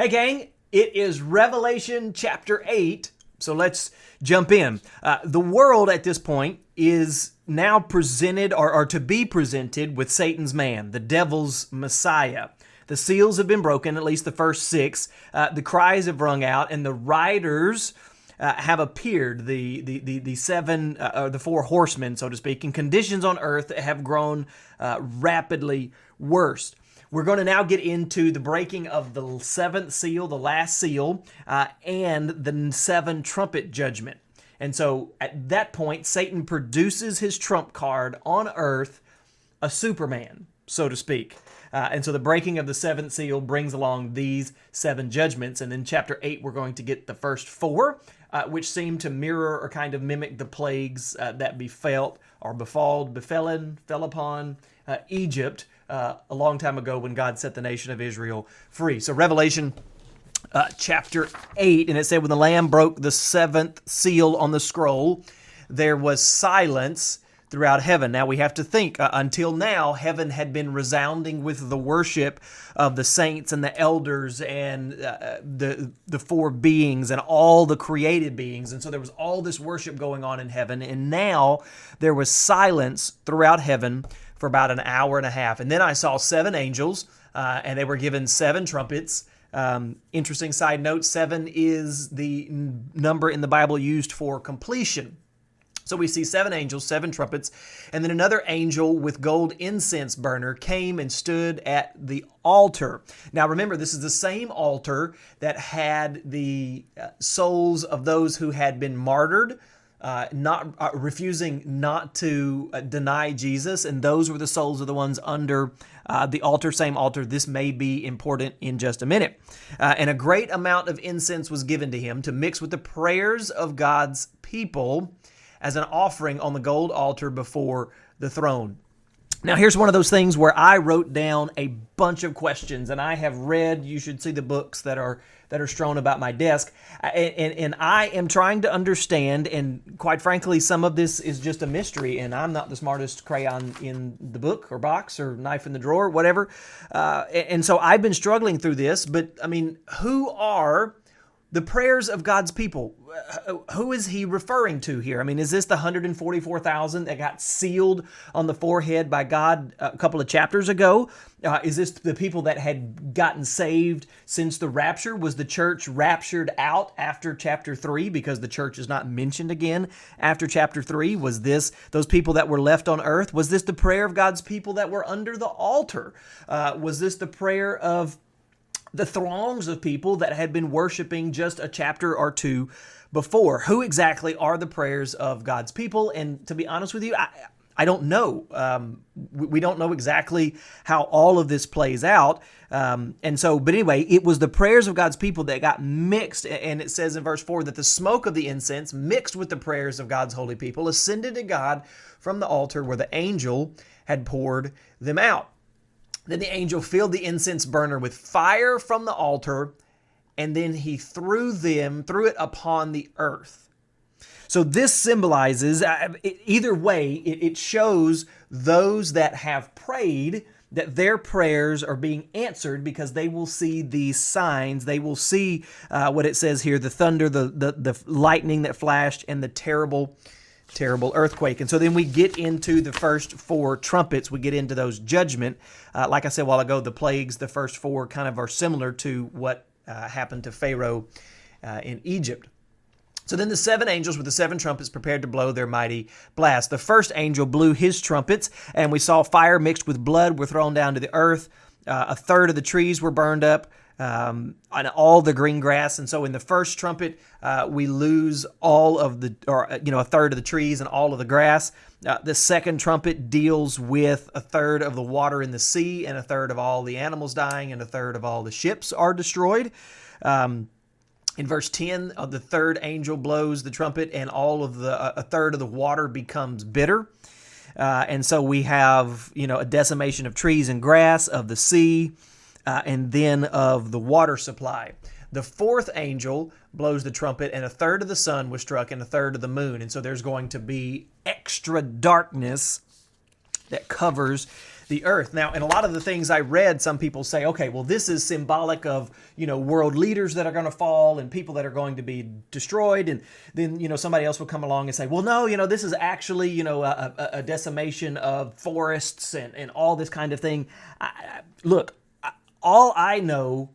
Hey gang, it is Revelation chapter 8, so let's jump in. The world at this point is now presented or to be presented with Satan's man, the devil's Messiah. The seals have been broken, at least the first six. The cries have rung out, and the riders have appeared, the seven, or the four horsemen, so to speak, and conditions on earth have grown rapidly worse. We're going to now get into the breaking of the seventh seal, the last seal, and the seven trumpet judgment. And so at that point, Satan produces his trump card on earth, a Superman, so to speak. And so the breaking of the seventh seal brings along these seven judgments. And in chapter 8, we're going to get the first four, which seem to mirror or kind of mimic the plagues that fell upon Egypt a long time ago when God set the nation of Israel free. So Revelation chapter 8, and it said, when the Lamb broke the seventh seal on the scroll, there was silence throughout heaven. Now we have to think, until now, heaven had been resounding with the worship of the saints and the elders and the four beings and all the created beings. And so there was all this worship going on in heaven. And now there was silence throughout heaven for about an hour and a half. And then I saw seven angels, and they were given seven trumpets. Interesting side note, seven is the number in the Bible used for completion. So we see seven angels, seven trumpets, and then another angel with gold incense burner came and stood at the altar. Now remember, this is the same altar that had the souls of those who had been martyred, refusing not to deny Jesus, and those were the souls of the ones under the altar, same altar. This may be important in just a minute. And a great amount of incense was given to him to mix with the prayers of God's people as an offering on the gold altar before the throne. Now, here's one of those things where I wrote down a bunch of questions, and I have read, you should see the books that are strewn about my desk, and I am trying to understand, and quite frankly, some of this is just a mystery, and I'm not the smartest crayon in the book or box or knife in the drawer, whatever, and so I've been struggling through this, but I mean, who are the prayers of God's people? Who is he referring to here? I mean, is this the 144,000 that got sealed on the forehead by God a couple of chapters ago? Is this the people that had gotten saved since the rapture? Was the church raptured out after chapter 3 because the church is not mentioned again after chapter 3? Was this those people that were left on earth? Was this the prayer of God's people that were under the altar? Was this the prayer of the throngs of people that had been worshiping just a chapter or two before? Who exactly are the prayers of God's people? And to be honest with you, I don't know. We don't know exactly how all of this plays out. But anyway, it was the prayers of God's people that got mixed. And it says in verse 4 that the smoke of the incense mixed with the prayers of God's holy people ascended to God from the altar where the angel had poured them out. Then the angel filled the incense burner with fire from the altar, and then he threw it upon the earth. So this symbolizes, either way, it shows those that have prayed that their prayers are being answered because they will see these signs. They will see what it says here, the thunder, the lightning that flashed, and the terrible earthquake. And so then we get into the first four trumpets. We get into those judgment. Like I said a while ago, the plagues, the first four kind of are similar to what happened to Pharaoh in Egypt. So then the seven angels with the seven trumpets prepared to blow their mighty blast. The first angel blew his trumpets, and we saw fire mixed with blood were thrown down to the earth. A third of the trees were burned up, and all the green grass. And so in the first trumpet, we lose a third of the trees and all of the grass. The second trumpet deals with a third of the water in the sea, and a third of all the animals dying, and a third of all the ships are destroyed. In verse 10, the third angel blows the trumpet, and a third of the water becomes bitter. And so we have, a decimation of trees and grass, of the sea, and then of the water supply. The fourth angel blows the trumpet, and a third of the sun was struck, and a third of the moon. And so there's going to be extra darkness that covers the earth. Now, in a lot of the things I read, some people say, okay, well, this is symbolic of, world leaders that are going to fall and people that are going to be destroyed. And then, somebody else will come along and say, well, no, this is actually, a decimation of forests and all this kind of thing. Look, all I know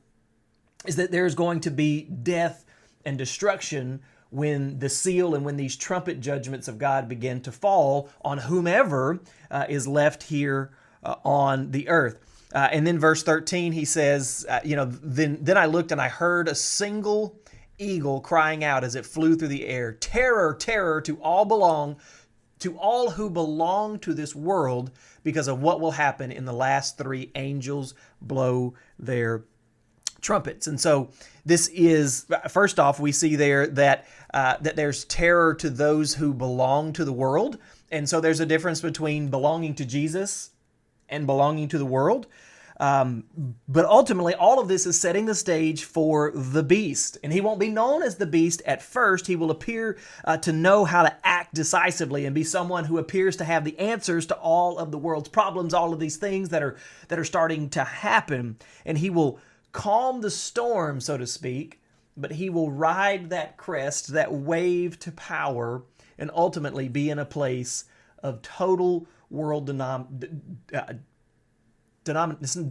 is that there's going to be death and destruction when the seal and when these trumpet judgments of God begin to fall on whomever is left here on the earth. And then verse 13, he says, then I looked and I heard a single eagle crying out as it flew through the air, terror, terror to all who belong to this world because of what will happen in the last three angels blow their trumpets. And so this is, first off, we see there that there's terror to those who belong to the world. And so there's a difference between belonging to Jesus and belonging to the world. But ultimately, all of this is setting the stage for the beast. And he won't be known as the beast at first. He will appear to know how to act decisively and be someone who appears to have the answers to all of the world's problems, all of these things that are starting to happen. And he will calm the storm, so to speak, but he will ride that crest, that wave to power, and ultimately be in a place of total world it's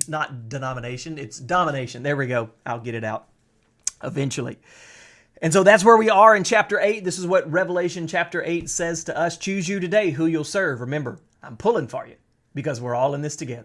not denomination, it's domination. There we go. I'll get it out eventually. And so that's where we are in chapter 8. This is what Revelation chapter 8 says to us. Choose you today who you'll serve. Remember, I'm pulling for you because we're all in this together.